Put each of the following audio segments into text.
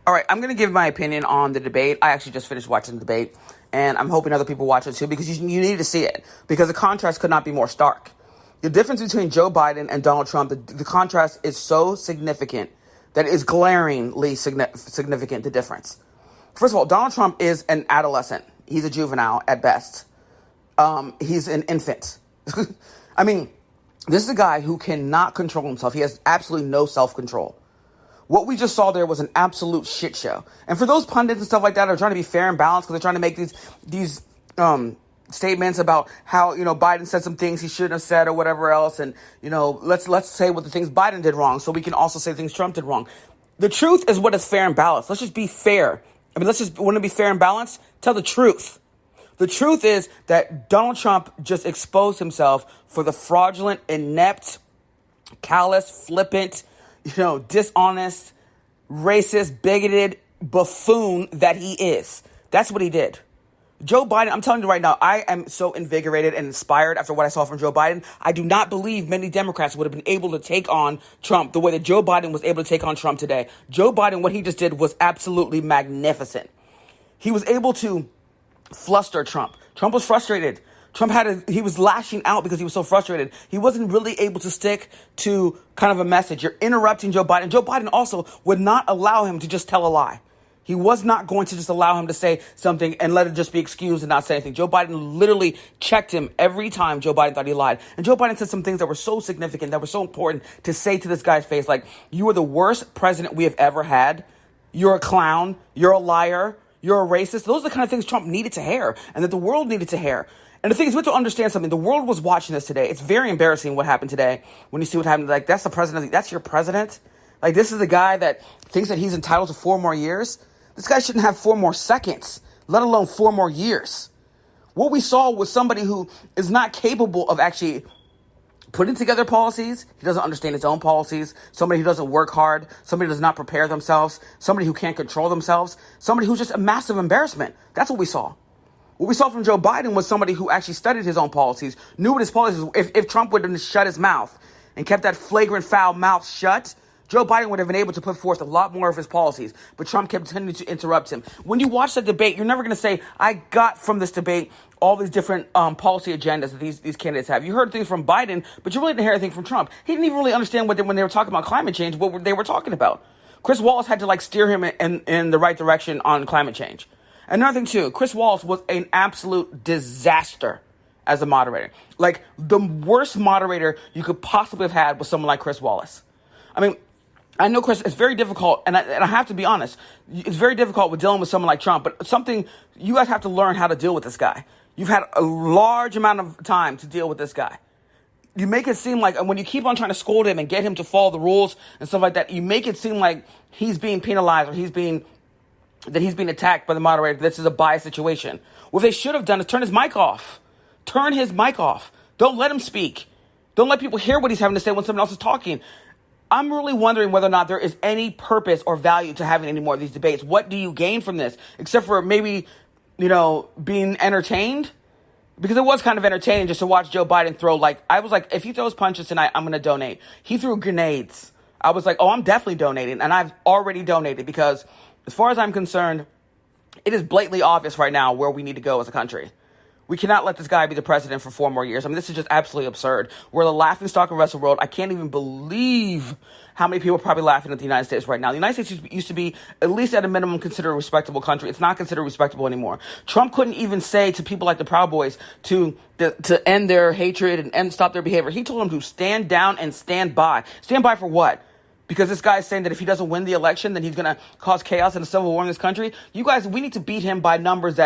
All right, I'm going to give my opinion on the debate. I actually just finished watching the debate, and I'm hoping other people watch it too because you need to see it because the contrast could not be more stark. The difference between Joe Biden and Donald Trump, the contrast is so significant that it is glaringly significant, the difference. First of all, Donald Trump is an adolescent. He's a juvenile at best. He's an infant. I mean, this is a guy who cannot control himself. He has absolutely no self-control. What we just saw there was an absolute shit show. And for those pundits and stuff like that are trying to be fair and balanced because they're trying to make these statements about how, Biden said some things he shouldn't have said or whatever else. And, let's say what the things Biden did wrong so we can also say things Trump did wrong. The truth is what is fair and balanced. Let's just be fair. Want to be fair and balanced? Tell the truth. The truth is that Donald Trump just exposed himself for the fraudulent, inept, callous, flippant, dishonest, racist, bigoted buffoon that he is. That's what he did. Joe Biden, I'm telling you right now, I am so invigorated and inspired after what I saw from Joe Biden. I do not believe many Democrats would have been able to take on Trump the way that Joe Biden was able to take on Trump today. Joe Biden, what he just did was absolutely magnificent. He was able to fluster Trump. Trump was frustrated. He was lashing out because he was so frustrated. He wasn't really able to stick to kind of a message. You're interrupting Joe Biden. Joe Biden also would not allow him to just tell a lie. He was not going to just allow him to say something and let it just be excused and not say anything. Joe Biden literally checked him every time Joe Biden thought he lied. And Joe Biden said some things that were so significant, that were so important to say to this guy's face, like, you are the worst president we have ever had. You're a clown. You're a liar. You're a racist. Those are the kind of things Trump needed to hear and that the world needed to hear. And the thing is, we have to understand something. The world was watching this today. It's very embarrassing what happened today when you see what happened. Like, that's the president. That's your president. Like, this is the guy that thinks that he's entitled to 4 more years. This guy shouldn't have 4 more seconds, let alone 4 more years. What we saw was somebody who is not capable of actually putting together policies. He doesn't understand his own policies. Somebody who doesn't work hard. Somebody who does not prepare themselves. Somebody who can't control themselves. Somebody who's just a massive embarrassment. That's what we saw. What we saw from Joe Biden was somebody who actually studied his own policies, knew what his policies were. If Trump would have shut his mouth and kept that flagrant foul mouth shut, Joe Biden would have been able to put forth a lot more of his policies. But Trump kept continuing to interrupt him. When you watch that debate, you're never going to say, I got from this debate all these different policy agendas that these candidates have. You heard things from Biden, but you really didn't hear anything from Trump. He didn't even really understand when they were talking about climate change, what they were talking about. Chris Wallace had to steer him in the right direction on climate change. Another thing, too, Chris Wallace was an absolute disaster as a moderator. Like, the worst moderator you could possibly have had was someone like Chris Wallace. I mean, I know, Chris, it's very difficult, and I have to be honest, it's very difficult with dealing with someone like Trump, but something, you guys have to learn how to deal with this guy. You've had a large amount of time to deal with this guy. You make it seem like, when you keep on trying to scold him and get him to follow the rules and stuff like that, you make it seem like he's being penalized or he's being attacked by the moderator. This is a biased situation. What they should have done is turn his mic off. Turn his mic off. Don't let him speak. Don't let people hear what he's having to say when someone else is talking. I'm really wondering whether or not there is any purpose or value to having any more of these debates. What do you gain from this? Except for maybe, being entertained? Because it was kind of entertaining just to watch Joe Biden throw, I was like, if he throws punches tonight, I'm going to donate. He threw grenades. I was like, oh, I'm definitely donating. And I've already donated because, as far as I'm concerned, it is blatantly obvious right now where we need to go as a country. We cannot let this guy be the president for 4 more years. I mean, this is just absolutely absurd. We're the laughingstock of the rest of the world. I can't even believe how many people are probably laughing at the United States right now. The United States used to be, at least at a minimum, considered a respectable country. It's not considered respectable anymore. Trump couldn't even say to people like the Proud Boys to end their hatred and stop their behavior. He told them to stand down and stand by. Stand by for what? Because this guy is saying that if he doesn't win the election, then he's going to cause chaos and a civil war in this country. You guys, we need to beat him by numbers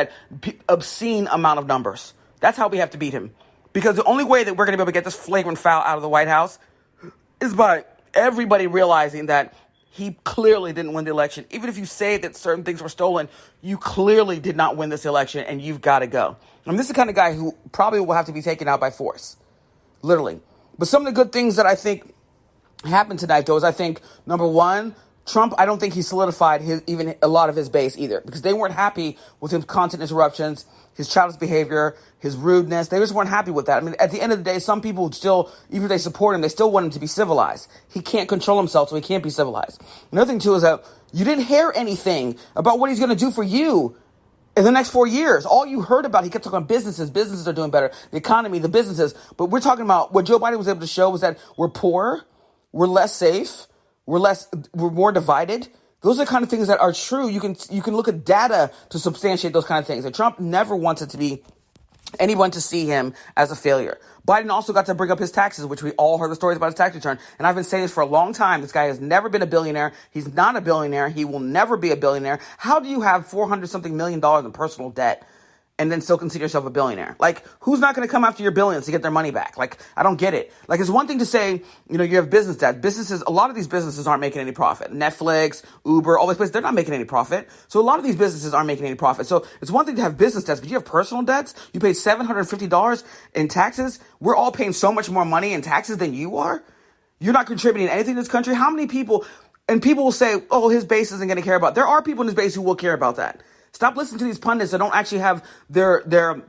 obscene amount of numbers. That's how we have to beat him. Because the only way that we're going to be able to get this flagrant foul out of the White House is by everybody realizing that he clearly didn't win the election. Even if you say that certain things were stolen, you clearly did not win this election and you've got to go. And this is the kind of guy who probably will have to be taken out by force. Literally. But some of the good things that I think happened tonight, though, is I think, number one, Trump, I don't think he solidified even a lot of his base either, because they weren't happy with his constant interruptions, his childish behavior, his rudeness. They just weren't happy with that. I mean, at the end of the day, some people still, even if they support him, they still want him to be civilized. He can't control himself, so he can't be civilized. Another thing, too, is that You didn't hear anything about what he's going to do for you in the next 4 years. All you heard about, he kept talking about businesses. Businesses are doing better. The economy, the businesses. But we're talking about what Joe Biden was able to show was that we're poor, we're less safe, we're more divided. Those are the kind of things that are true. You can look at data to substantiate those kind of things. And Trump never wanted to be anyone to see him as a failure. Biden also got to bring up his taxes, which we all heard the stories about his tax return. And I've been saying this for a long time. This guy has never been a billionaire. He's not a billionaire. He will never be a billionaire. How do you have $400 something million in personal debt and then still consider yourself a billionaire? Like, who's not going to come after your billions to get their money back? Like, I don't get it. Like, it's one thing to say, you have business debt. A lot of these businesses aren't making any profit. Netflix, Uber, all these places, they're not making any profit. So a lot of these businesses aren't making any profit. So it's one thing to have business debts, but you have personal debts. You paid $750 in taxes. We're all paying so much more money in taxes than you are. You're not contributing anything to this country. How many people, and people will say, oh, his base isn't going to care about. There are people in his base who will care about that. Stop listening to these pundits that don't actually have their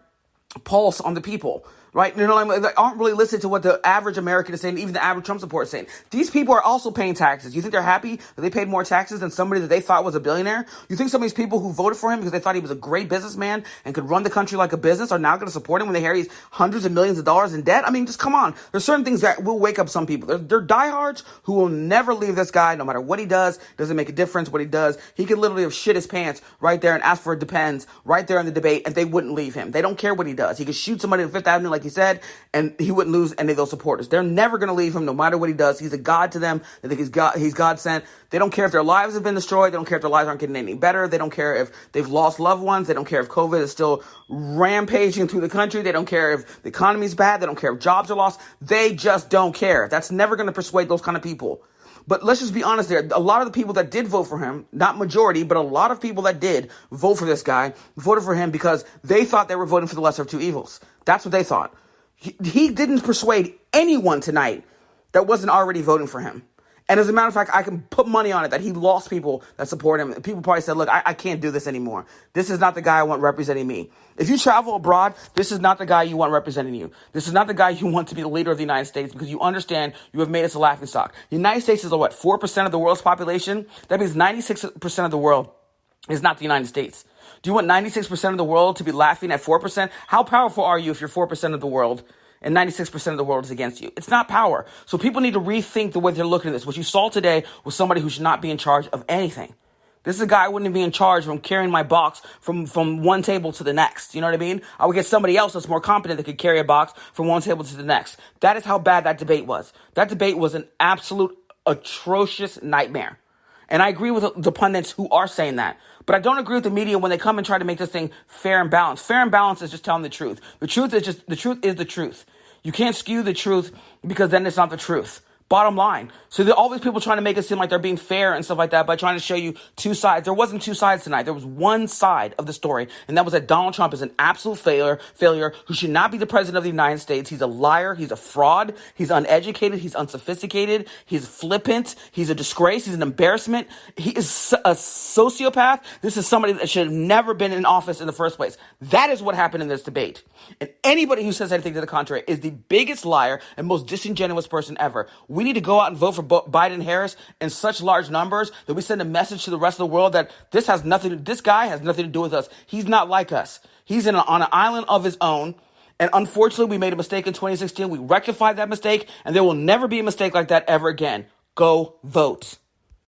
pulse on the people, right? They aren't really listening to what the average American is saying, even the average Trump supporter is saying. These people are also paying taxes. You think they're happy that they paid more taxes than somebody that they thought was a billionaire? You think some of these people who voted for him because they thought he was a great businessman and could run the country like a business are now going to support him when they hear he's hundreds of millions of dollars in debt? I mean, just come on. There's certain things that will wake up some people. They're diehards who will never leave this guy no matter what he does. Doesn't make a difference what he does. He could literally have shit his pants right there and ask for a depends right there in the debate, and they wouldn't leave him. They don't care what he does. He could shoot somebody on Fifth Avenue like he said, and he wouldn't lose any of those supporters. They're never going to leave him no matter what he does. He's a god to them. They think he's God sent. They don't care if their lives have been destroyed. They don't care if their lives aren't getting any better. They don't care if they've lost loved ones. They don't care if COVID is still rampaging through the country. They don't care if the economy's bad. They don't care if jobs are lost. They just don't care. That's never going to persuade those kind of people. But let's just be honest there. A lot of the people that did vote for him, not majority, but a lot of people that did vote for this guy, voted for him because they thought they were voting for the lesser of two evils. That's what they thought. He didn't persuade anyone tonight that wasn't already voting for him. And as a matter of fact, I can put money on it that he lost people that support him. People probably said, look, I can't do this anymore. This is not the guy I want representing me. If you travel abroad, this is not the guy you want representing you. This is not the guy you want to be the leader of the United States because you understand you have made us a laughingstock. The United States is 4% of the world's population? That means 96% of the world is not the United States. Do you want 96% of the world to be laughing at 4%? How powerful are you if you're 4% of the world and 96% of the world is against you? It's not power. So people need to rethink the way they're looking at this. What you saw today was somebody who should not be in charge of anything. This is a guy who wouldn't be in charge from carrying my box from one table to the next. You know what I mean? I would get somebody else that's more competent that could carry a box from one table to the next. That is how bad that debate was. That debate was an absolute atrocious nightmare. And I agree with the pundits who are saying that. But I don't agree with the media when they come and try to make this thing fair and balanced. Fair and balanced is just telling the truth. The truth is the truth. You can't skew the truth because then it's not the truth. Bottom line. So all these people trying to make it seem like they're being fair and stuff like that by trying to show you two sides. There wasn't two sides tonight. There was one side of the story, and that was that Donald Trump is an absolute failure who should not be the president of the United States. He's a liar. He's a fraud. He's uneducated. He's unsophisticated. He's flippant. He's a disgrace. He's an embarrassment. He is a sociopath. This is somebody that should have never been in office in the first place. That is what happened in this debate. And anybody who says anything to the contrary is the biggest liar and most disingenuous person ever. We need to go out and vote for Biden and Harris in such large numbers that we send a message to the rest of the world that this guy has nothing to do with us. He's not like us. He's on an island of his own. And unfortunately, we made a mistake in 2016. We rectified that mistake, and there will never be a mistake like that ever again. Go vote.